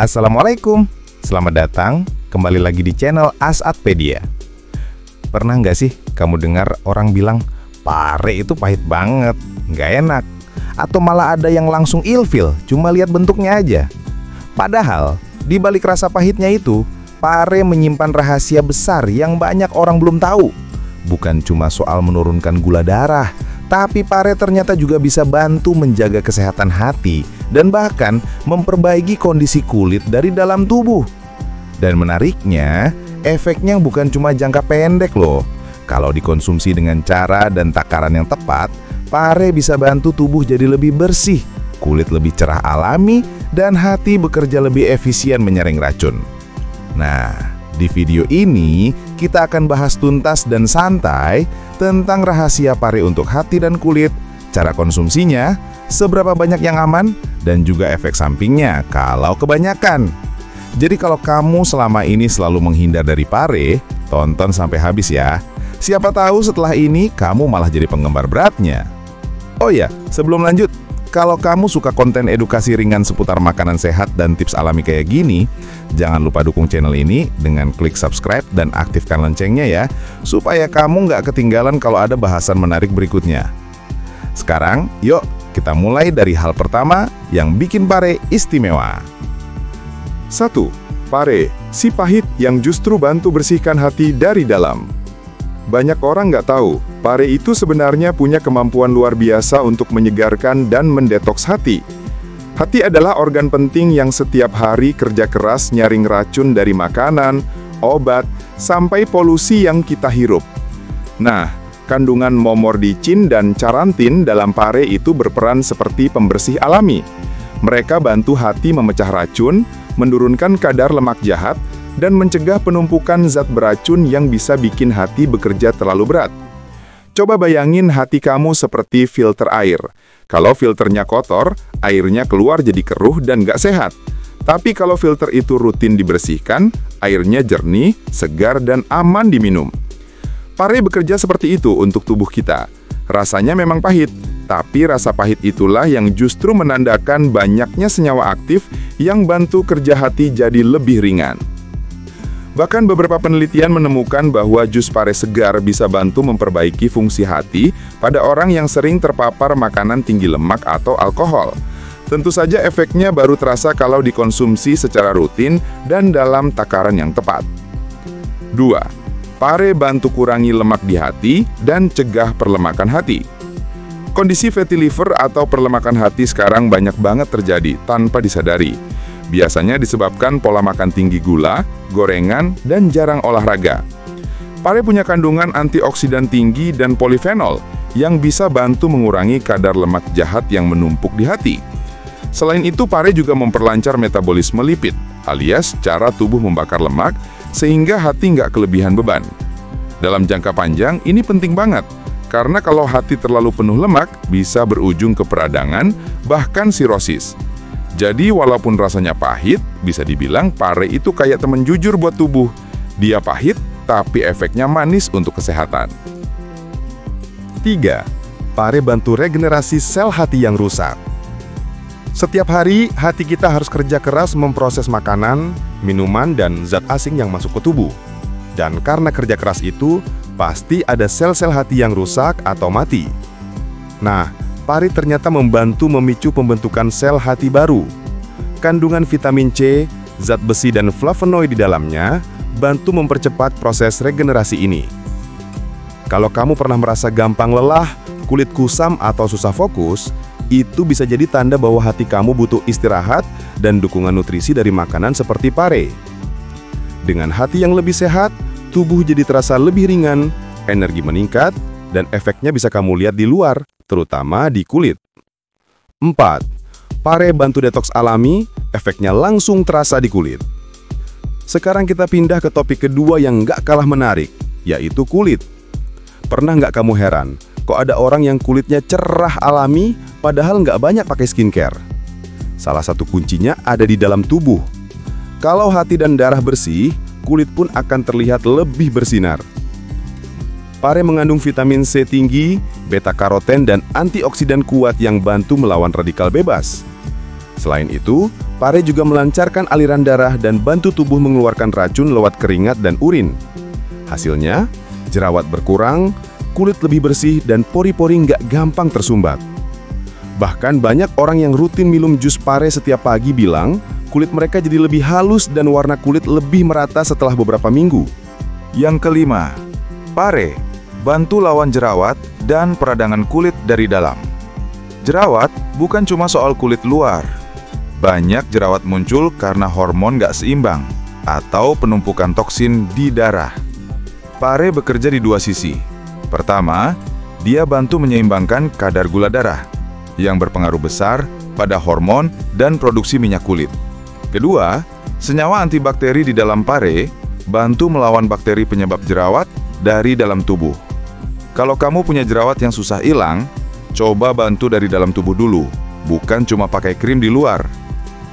Assalamualaikum, selamat datang kembali lagi di channel Asatpedia. Pernah nggak sih kamu dengar orang bilang, pare itu pahit banget, nggak enak, atau malah ada yang langsung ilfil, cuma lihat bentuknya aja. Padahal, di balik rasa pahitnya itu, pare menyimpan rahasia besar yang banyak orang belum tahu. Bukan cuma soal menurunkan gula darah, tapi pare ternyata juga bisa bantu menjaga kesehatan hati dan bahkan memperbaiki kondisi kulit dari dalam tubuh. Dan menariknya, efeknya bukan cuma jangka pendek loh. Kalau dikonsumsi dengan cara dan takaran yang tepat, pare bisa bantu tubuh jadi lebih bersih, kulit lebih cerah alami, dan hati bekerja lebih efisien menyaring racun. Nah, di video ini kita akan bahas tuntas dan santai tentang rahasia pare untuk hati dan kulit, cara konsumsinya, seberapa banyak yang aman, dan juga efek sampingnya kalau kebanyakan. Jadi kalau kamu selama ini selalu menghindar dari pare, tonton sampai habis ya. Siapa tahu setelah ini kamu malah jadi penggemar beratnya. Oh ya, sebelum lanjut, kalau kamu suka konten edukasi ringan seputar makanan sehat dan tips alami kayak gini, jangan lupa dukung channel ini dengan klik subscribe dan aktifkan loncengnya ya, supaya kamu nggak ketinggalan kalau ada bahasan menarik berikutnya. Sekarang, yuk kita mulai dari hal pertama yang bikin pare istimewa. 1. Pare, si pahit yang justru bantu bersihkan hati dari dalam. Banyak orang nggak tahu, pare itu sebenarnya punya kemampuan luar biasa untuk menyegarkan dan mendetoks hati. Hati adalah organ penting yang setiap hari kerja keras nyaring racun dari makanan, obat, sampai polusi yang kita hirup. Nah, kandungan momordicin dan carantin dalam pare itu berperan seperti pembersih alami. Mereka bantu hati memecah racun, menurunkan kadar lemak jahat, dan mencegah penumpukan zat beracun yang bisa bikin hati bekerja terlalu berat. Coba bayangin hati kamu seperti filter air. Kalau filternya kotor, airnya keluar jadi keruh dan gak sehat. Tapi kalau filter itu rutin dibersihkan, airnya jernih, segar, dan aman diminum. Pare bekerja seperti itu untuk tubuh kita. Rasanya memang pahit, tapi rasa pahit itulah yang justru menandakan banyaknya senyawa aktif yang bantu kerja hati jadi lebih ringan. Bahkan beberapa penelitian menemukan bahwa jus pare segar bisa bantu memperbaiki fungsi hati pada orang yang sering terpapar makanan tinggi lemak atau alkohol. Tentu saja efeknya baru terasa kalau dikonsumsi secara rutin dan dalam takaran yang tepat. 2. Pare bantu kurangi lemak di hati dan cegah perlemakan hati. Kondisi fatty liver atau perlemakan hati sekarang banyak banget terjadi tanpa disadari. Biasanya disebabkan pola makan tinggi gula, gorengan, dan jarang olahraga. Pare punya kandungan antioksidan tinggi dan polifenol yang bisa bantu mengurangi kadar lemak jahat yang menumpuk di hati. Selain itu, pare juga memperlancar metabolisme lipid, alias cara tubuh membakar lemak, sehingga hati nggak kelebihan beban. Dalam jangka panjang, ini penting banget, karena kalau hati terlalu penuh lemak, bisa berujung ke peradangan, bahkan sirosis. Jadi walaupun rasanya pahit, bisa dibilang pare itu kayak teman jujur buat tubuh. Dia pahit, tapi efeknya manis untuk kesehatan. 3. Pare bantu regenerasi sel hati yang rusak. Setiap hari, hati kita harus kerja keras memproses makanan, minuman, dan zat asing yang masuk ke tubuh. Dan karena kerja keras itu, pasti ada sel-sel hati yang rusak atau mati. Nah, pare ternyata membantu memicu pembentukan sel hati baru. Kandungan vitamin C, zat besi, dan flavonoid di dalamnya bantu mempercepat proses regenerasi ini. Kalau kamu pernah merasa gampang lelah, kulit kusam, atau susah fokus, itu bisa jadi tanda bahwa hati kamu butuh istirahat dan dukungan nutrisi dari makanan seperti pare. Dengan hati yang lebih sehat, tubuh jadi terasa lebih ringan, energi meningkat, dan efeknya bisa kamu lihat di luar, terutama di kulit. 4. Pare bantu detoks alami, efeknya langsung terasa di kulit. Sekarang kita pindah ke topik kedua yang nggak kalah menarik, yaitu kulit. Pernah nggak kamu heran, kok ada orang yang kulitnya cerah alami, padahal nggak banyak pakai skincare? Salah satu kuncinya ada di dalam tubuh. Kalau hati dan darah bersih, kulit pun akan terlihat lebih bersinar. Pare mengandung vitamin C tinggi, beta-karoten, dan antioksidan kuat yang bantu melawan radikal bebas. Selain itu, Pare juga melancarkan aliran darah dan bantu tubuh mengeluarkan racun lewat keringat dan urin. Hasilnya, jerawat berkurang, kulit lebih bersih, dan pori-pori nggak gampang tersumbat. Bahkan banyak orang yang rutin minum jus pare setiap pagi bilang, kulit mereka jadi lebih halus dan warna kulit lebih merata setelah beberapa minggu. Yang kelima, pare bantu lawan jerawat dan peradangan kulit dari dalam. Jerawat bukan cuma soal kulit luar. Banyak jerawat muncul karena hormon nggak seimbang atau penumpukan toksin di darah. Pare bekerja di dua sisi. Pertama, dia bantu menyeimbangkan kadar gula darah yang berpengaruh besar pada hormon dan produksi minyak kulit. Kedua, senyawa antibakteri di dalam pare bantu melawan bakteri penyebab jerawat dari dalam tubuh. Kalau kamu punya jerawat yang susah hilang, coba bantu dari dalam tubuh dulu, bukan cuma pakai krim di luar.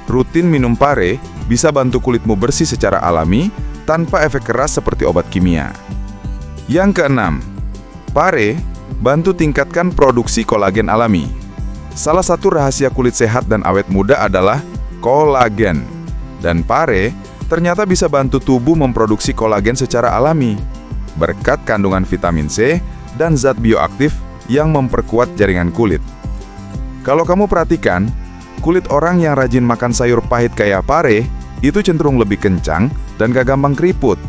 Rutin minum pare bisa bantu kulitmu bersih secara alami tanpa efek keras seperti obat kimia. Yang keenam, pare bantu tingkatkan produksi kolagen alami. Salah satu rahasia kulit sehat dan awet muda adalah kolagen. Dan pare ternyata bisa bantu tubuh memproduksi kolagen secara alami berkat kandungan vitamin C dan zat bioaktif yang memperkuat jaringan kulit. Kalau kamu perhatikan, kulit orang yang rajin makan sayur pahit kayak pare itu cenderung lebih kencang dan gak gampang keriput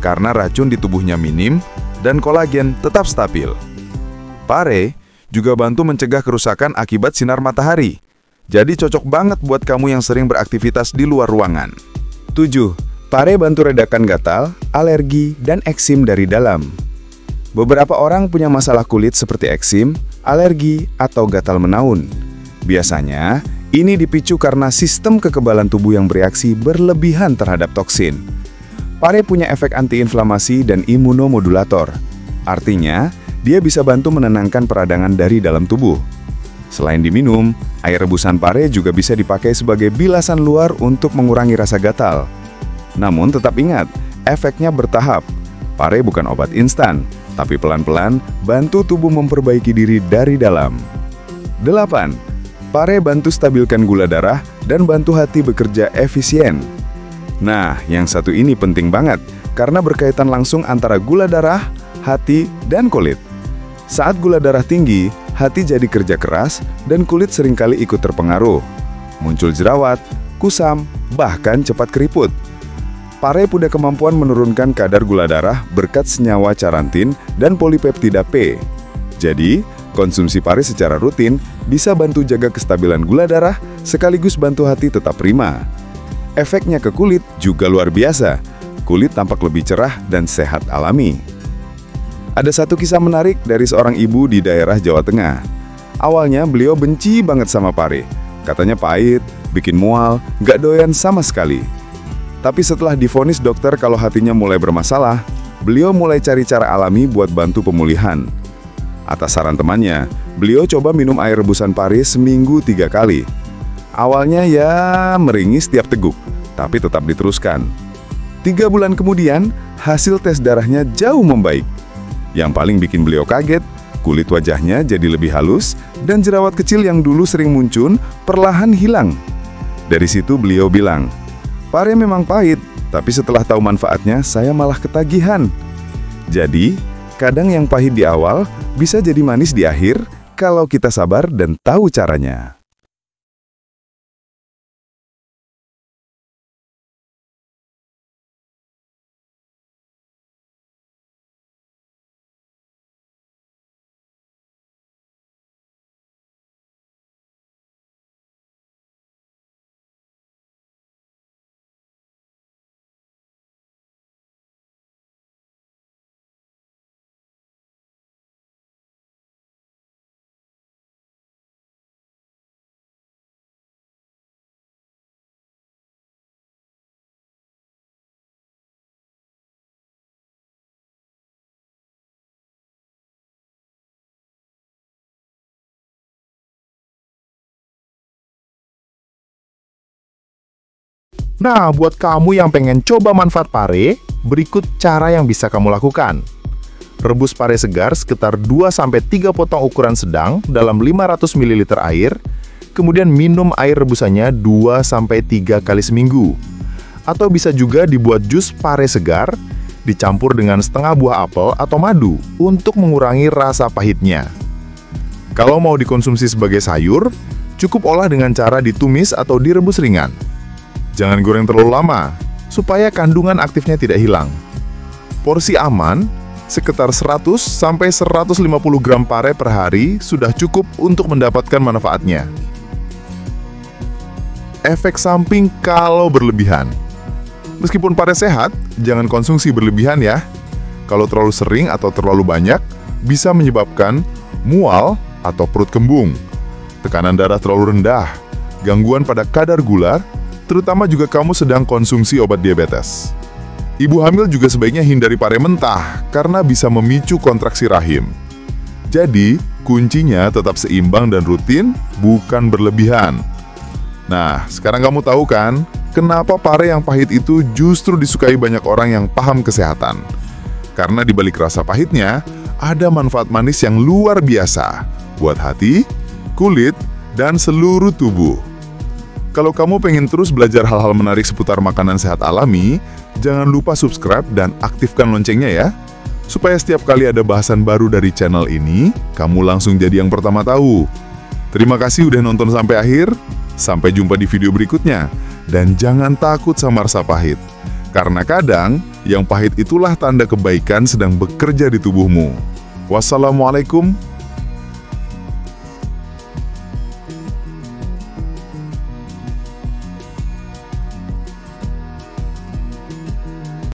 karena racun di tubuhnya minim dan kolagen tetap stabil. Pare juga bantu mencegah kerusakan akibat sinar matahari. Jadi cocok banget buat kamu yang sering beraktivitas di luar ruangan. 7. Pare bantu redakan gatal, alergi, dan eksim dari dalam. Beberapa orang punya masalah kulit seperti eksim, alergi, atau gatal menaun. Biasanya, ini dipicu karena sistem kekebalan tubuh yang bereaksi berlebihan terhadap toksin. Pare punya efek antiinflamasi dan imunomodulator. Artinya, dia bisa bantu menenangkan peradangan dari dalam tubuh. Selain diminum, air rebusan pare juga bisa dipakai sebagai bilasan luar untuk mengurangi rasa gatal. Namun tetap ingat, efeknya bertahap. Pare bukan obat instan, tapi pelan-pelan bantu tubuh memperbaiki diri dari dalam. 8. Pare bantu stabilkan gula darah dan bantu hati bekerja efisien. Nah, yang satu ini penting banget karena berkaitan langsung antara gula darah, hati, dan kulit. Saat gula darah tinggi, hati jadi kerja keras dan kulit seringkali ikut terpengaruh. Muncul jerawat, kusam, bahkan cepat keriput. Pare punya kemampuan menurunkan kadar gula darah berkat senyawa carantin dan polipeptida P. Jadi, konsumsi pare secara rutin bisa bantu jaga kestabilan gula darah sekaligus bantu hati tetap prima. Efeknya ke kulit juga luar biasa. Kulit tampak lebih cerah dan sehat alami. Ada satu kisah menarik dari seorang ibu di daerah Jawa Tengah. Awalnya beliau benci banget sama pare. Katanya pahit, bikin mual, gak doyan sama sekali. Tapi setelah divonis dokter kalau hatinya mulai bermasalah, beliau mulai cari cara alami buat bantu pemulihan. Atas saran temannya, beliau coba minum air rebusan pare seminggu 3 kali. Awalnya ya meringis tiap teguk, tapi tetap diteruskan. 3 bulan kemudian, hasil tes darahnya jauh membaik. Yang paling bikin beliau kaget, kulit wajahnya jadi lebih halus dan jerawat kecil yang dulu sering muncul perlahan hilang. Dari situ beliau bilang, pare memang pahit, tapi setelah tahu manfaatnya saya malah ketagihan. Jadi, kadang yang pahit di awal bisa jadi manis di akhir kalau kita sabar dan tahu caranya. Nah, buat kamu yang pengen coba manfaat pare, berikut cara yang bisa kamu lakukan. Rebus pare segar sekitar 2-3 potong ukuran sedang dalam 500 ml air, kemudian minum air rebusannya 2-3 kali seminggu. Atau bisa juga dibuat jus pare segar, dicampur dengan setengah buah apel atau madu untuk mengurangi rasa pahitnya. Kalau mau dikonsumsi sebagai sayur, cukup olah dengan cara ditumis atau direbus ringan. Jangan goreng terlalu lama, supaya kandungan aktifnya tidak hilang. Porsi aman, sekitar 100-150 gram pare per hari sudah cukup untuk mendapatkan manfaatnya. Efek samping kalau berlebihan. Meskipun pare sehat, jangan konsumsi berlebihan ya. Kalau terlalu sering atau terlalu banyak, bisa menyebabkan mual atau perut kembung, tekanan darah terlalu rendah, gangguan pada kadar gula, terutama juga kamu sedang konsumsi obat diabetes. Ibu hamil juga sebaiknya hindari pare mentah karena bisa memicu kontraksi rahim. Jadi, kuncinya tetap seimbang dan rutin, bukan berlebihan. Nah, sekarang kamu tahu kan, kenapa pare yang pahit itu justru disukai banyak orang yang paham kesehatan. Karena di balik rasa pahitnya, ada manfaat manis yang luar biasa buat hati, kulit, dan seluruh tubuh. Kalau kamu pengen terus belajar hal-hal menarik seputar makanan sehat alami, jangan lupa subscribe dan aktifkan loncengnya ya, supaya setiap kali ada bahasan baru dari channel ini, kamu langsung jadi yang pertama tahu. Terima kasih udah nonton sampai akhir, sampai jumpa di video berikutnya, dan jangan takut sama rasa pahit. Karena kadang, yang pahit itulah tanda kebaikan sedang bekerja di tubuhmu. Wassalamualaikum